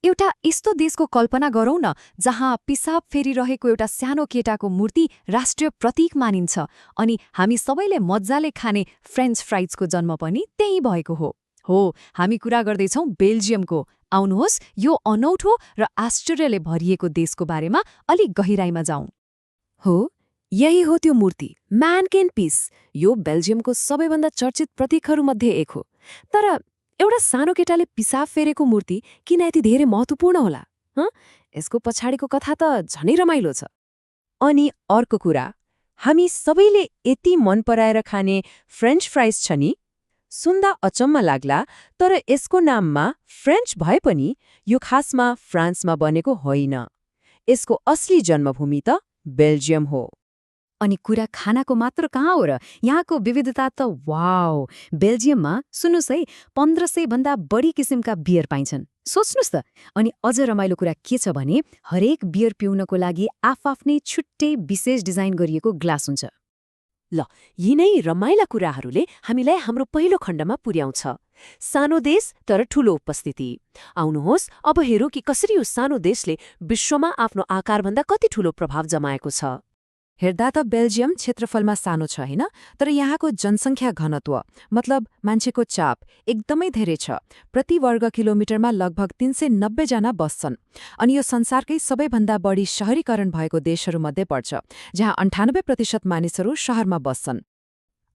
एउटा यस्तो देशको कल्पना गरौँ न जहाँ पिसाब फेरिरहेको एउटा सानो केटाको मूर्ति राष्ट्रिय प्रतीक मानिन्छ अनि हामी सबैले मज्जाले खाने फ्रेन्च फ्राइजको जन्म पनि त्यही भएको हो हामी कुरा गर्दैछौँ बेल्जियमको। आउनुहोस् यो अनौठो र आश्चर्यले भरिएको देशको बारेमा अलिक गहिराईमा जाउँ। हो, यही हो त्यो मूर्ति, म्यानकेन पीस। यो बेल्जियमको सबैभन्दा चर्चित प्रतीकहरूमध्ये एक हो। तर एउटा सानो केटाले पिसाब फेरेको मूर्ति किन यति धेरै महत्त्वपूर्ण होला? यसको पछाडिको कथा त झनै रमाइलो छ। अनि अर्को कुरा, हामी सबैले यति मन पराएर खाने फ्रेन्च फ्राइज छ नि, सुन्दा अचम्म लाग्ला, तर यसको नाममा फ्रेन्च भए पनि यो खासमा फ्रान्समा बनेको होइन। यसको असली जन्मभूमि त बेल्जियम हो। अनि कुरा खानाको मात्र कहाँ हो र, यहाँको विविधता त वाउ! बेल्जियममा सुन्नुस् है, 1500 भन्दा बढी किसिमका बियर पाइन्छन्। सोच्नुस् त। अनि अझ रमाइलो कुरा के छ भने हरेक बियर पिउनको लागि आफआफ्नै छुट्टै विशेष डिजाइन गरिएको ग्लास हुन्छ। ल, यिनै रमाइला कुराहरूले हामीलाई हाम्रो पहिलो खण्डमा पुर्याउँछ, सानो देश तर ठूलो उपस्थिति। आउनुहोस् अब हेरौँ कि कसरी यो सानो देशले विश्वमा आफ्नो आकारभन्दा कति ठूलो प्रभाव जमाएको छ। हेर्दा त बेल्जियम क्षेत्रफलमा सानो छ हैन, तर यहाँको जनसङ्ख्या घनत्व मतलब मान्छेको चाप एकदमै धेरै छ। प्रति वर्ग किलोमिटरमा लगभग 390 जना बस्छन्। अनि यो संसारकै सबैभन्दा बढी शहरीकरण भएको देशहरूमध्ये पर्छ, जहाँ 98% मानिसहरू शहरमा बस्छन्।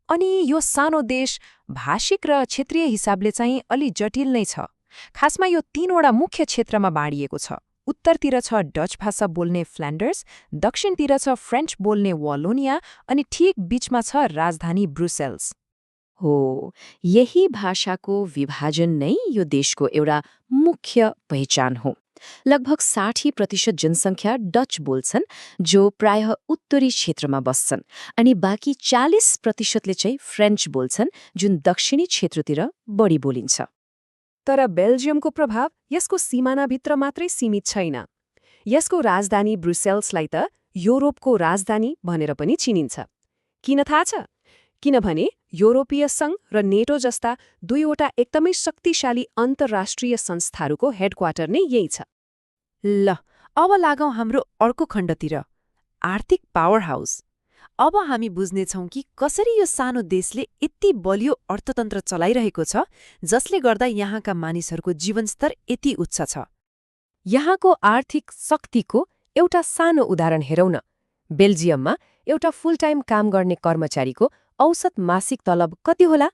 अनि यो सानो देश भाषिक र क्षेत्रीय हिसाबले चाहिँ अलि जटिल नै छ। खासमा यो 3वटा मुख्य क्षेत्रमा बाँडिएको छ। उत्तरतिर छ डच भाषा बोल्ने फ्ल्यान्डर्स, दक्षिणतिर छ फ्रेन्च बोल्ने वालोनिया, अनि ठिक बीचमा छ राजधानी ब्रुसेल्स। हो, यही भाषाको विभाजन नै यो देशको एउटा मुख्य पहिचान हो। लगभग 60% जनसङ्ख्या डच बोल्छन्, जो प्रायः उत्तरी क्षेत्रमा बस्छन्, अनि बाँकी 40%ले चाहिँ फ्रेन्च बोल्छन्, जुन दक्षिणी क्षेत्रतिर बढी बोलिन्छ। तर बेल्जियमको प्रभाव यसको सिमानाभित्र मात्रै सीमित छैन। यसको राजधानी ब्रुसेल्सलाई त युरोपको राजधानी भनेर पनि चिनिन्छ। किन थाहा छ? किनभने युरोपीय सङ्घ र नेटो जस्ता 2वटा एकदमै शक्तिशाली अन्तर्राष्ट्रिय संस्थाहरूको हेडक्वार्टर नै यही छ। ल, अब लागौँ हाम्रो अर्को खण्डतिर, आर्थिक पावर हाउस। अब हामी बुझ्नेछौँ कि कसरी यो सानो देशले यति बलियो अर्थतन्त्र चलाइरहेको छ, जसले गर्दा यहाँका मानिसहरूको जीवनस्तर यति उच्च छ। यहाँको आर्थिक शक्तिको एउटा सानो उदाहरण हेरौँ न। बेल्जियममा एउटा फुल टाइम काम गर्ने कर्मचारीको औसत मासिक तलब कति होला?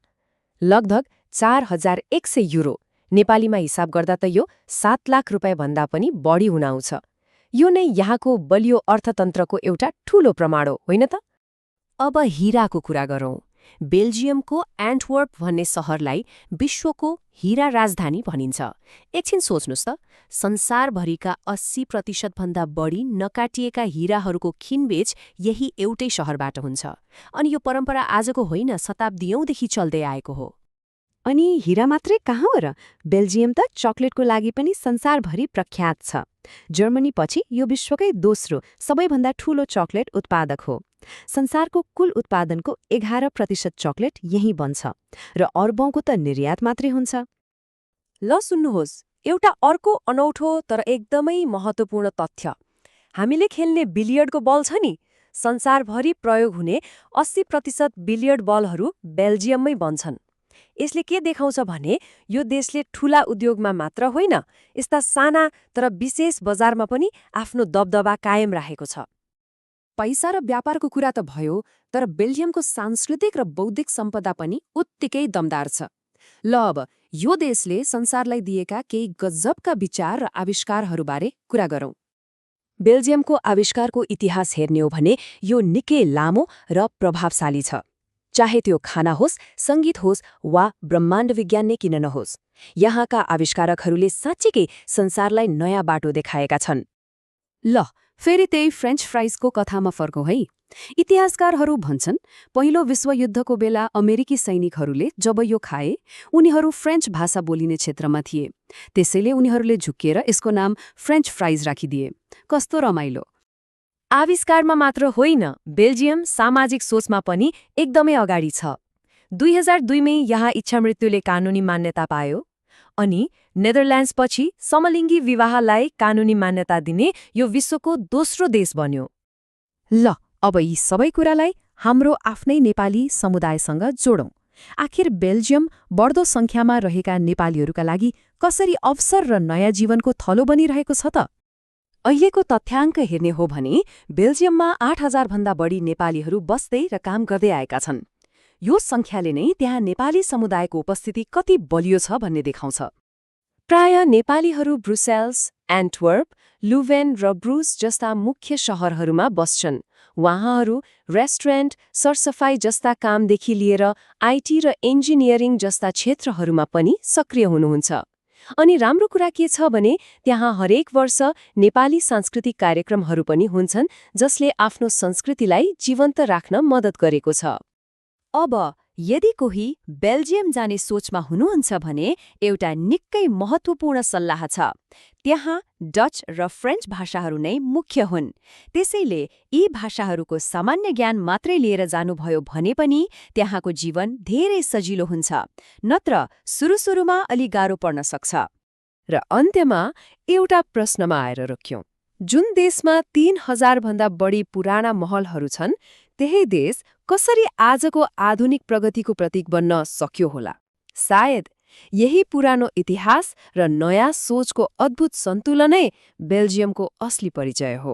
लगभग 4100 युरो। नेपालीमा हिसाब गर्दा त यो 7 लाख रुपैयाँभन्दा पनि बढी हुन आउँछ। यो नै यहाँको बलियो अर्थतन्त्रको एउटा ठूलो प्रमाण हो, होइन त? अब हीराको कुरा गरौँ। बेल्जियमको एन्टवर्प भन्ने सहरलाई विश्वको हीरा राजधानी भनिन्छ। एकछिन सोच्नुस् त, संसारभरिका 80% भन्दा बढी नकाटिएका हीराहरूको किनबेच यही एउटै शहरबाट हुन्छ। अनि यो परम्परा आजको होइन, शताब्दीयौंदेखि चल्दै आएको हो। अनि हीरा मात्रै कहाँ हो र? बेल्जियम त चकलेटको लागि पनि संसारभरि प्रख्यात छ। जर्मनी पछि यो विश्वकै दोस्रो सबैभन्दा ठूलो चकलेट उत्पादक हो। संसारको कुल उत्पादनको 11% चकलेट यही बन्छ र अर्बौंको त निर्यात मात्रै हुन्छ। ल सुन्नुहोस्, एउटा अर्को अनौठो तर एकदमै महत्त्वपूर्ण तथ्य। हामीले खेल्ने बिलियर्डको बल छ नि, संसारभरि प्रयोग हुने 80% बिलियर्ड बलहरू बेल्जियममै बन्छन्। यसले के देखाउँछ भने यो देशले ठूला उद्योगमा मात्र होइन, यस्ता साना तर विशेष बजारमा पनि आफ्नो दबदबा कायम राखेको छ। पैसा र व्यापारको कुरा त भयो, तर बेल्जियमको सांस्कृतिक र बौद्धिक सम्पदा पनि उत्तिकै दमदार छ। ल, अब यो देशले संसारलाई दिएका केही गजबका विचार र आविष्कारहरूबारे कुरा गरौँ। बेल्जियमको आविष्कारको इतिहास हेर्ने हो भने यो निकै लामो र प्रभावशाली छ। चाहे त्यो खाना होस्, सङ्गीत होस् वा ब्रह्माण्ड विज्ञान नै किन नहोस्, यहाँका आविष्कारकहरूले साँच्चीकै संसारलाई नयाँ बाटो देखाएका छन्। ल, फेरि त्यही फ्रेन्च फ्राइजको कथामा फर्कौँ है। इतिहासकारहरू भन्छन् पहिलो विश्वयुद्धको बेला अमेरिकी सैनिकहरूले जब यो खाए, उनीहरू फ्रेन्च भाषा बोलिने क्षेत्रमा थिए। त्यसैले उनीहरूले झुक्किएर यसको नाम फ्रेन्च फ्राइज राखिदिए। कस्तो रमाइलो! आविष्कारमा मात्र होइन, बेल्जियम सामाजिक सोचमा पनि एकदमै अगाडि छ। 2002 मै यहाँ इच्छामृत्युले कानुनी मान्यता पायो। अनि नेदरल्यान्ड्सपछि समलिङ्गी विवाहलाई कानूनी मान्यता दिने यो विश्वको दोस्रो देश बन्यो। ल, अब यी सबै कुरालाई हाम्रो आफ्नै नेपाली समुदायसँग जोडौं। आखिर बेल्जियम बढ्दो संख्यामा रहेका नेपालीहरूका लागि कसरी अवसर र नयाँ जीवनको थलो बनिरहेको छ त? अहिलेको तथ्याङ्क हेर्ने हो भने बेल्जियममा 8,000 भन्दा बढी नेपालीहरू बस्दै र काम गर्दै आएका छन्। यो संख्याले नै त्यहाँ नेपाली समुदायको उपस्थिति कति बलियो छ भन्ने देखाउँछ। प्राय नेपालीहरू ब्रुसेल्स, एन्टवर्प, लुभेन र ब्रुस जस्ता मुख्य शहरहरूमा बस्छन्। उहाँहरू रेस्टुरेन्ट, सरसफाई जस्ता कामदेखि लिएर आइटी र इन्जिनियरिङ जस्ता क्षेत्रहरूमा पनि सक्रिय हुनुहुन्छ। अनि राम्रो कुरा के छ भने त्यहाँ हरेक वर्ष नेपाली सांस्कृतिक कार्यक्रमहरू पनि हुन्छन् जसले आफ्नो संस्कृतिलाई जीवन्त राख्न मद्दत गरेको छ। अब यदि कोही बेल्जियम जाने सोचमा हुनुहुन्छ भने एउटा निकै महत्त्वपूर्ण सल्लाह छ। त्यहाँ डच र फ्रेन्च भाषाहरू नै मुख्य हुन्। त्यसैले यी भाषाहरूको सामान्य ज्ञान मात्रै लिएर जानुभयो भने पनि त्यहाँको जीवन धेरै सजिलो हुन्छ, नत्र सुरुमा अलि गाह्रो पर्न सक्छ। र अन्त्यमा एउटा प्रश्नमा आएर रोक्यौं। जुन देशमा 3,000 भन्दा बढी पुराना महलहरू छन्, त्यही देश कसरी आजको आधुनिक प्रगतिको प्रतीक बन्न सक्यो होला? सायद यही पुरानो इतिहास र नयाँ सोचको अद्भुत सन्तुलनै बेल्जियमको असली परिचय हो।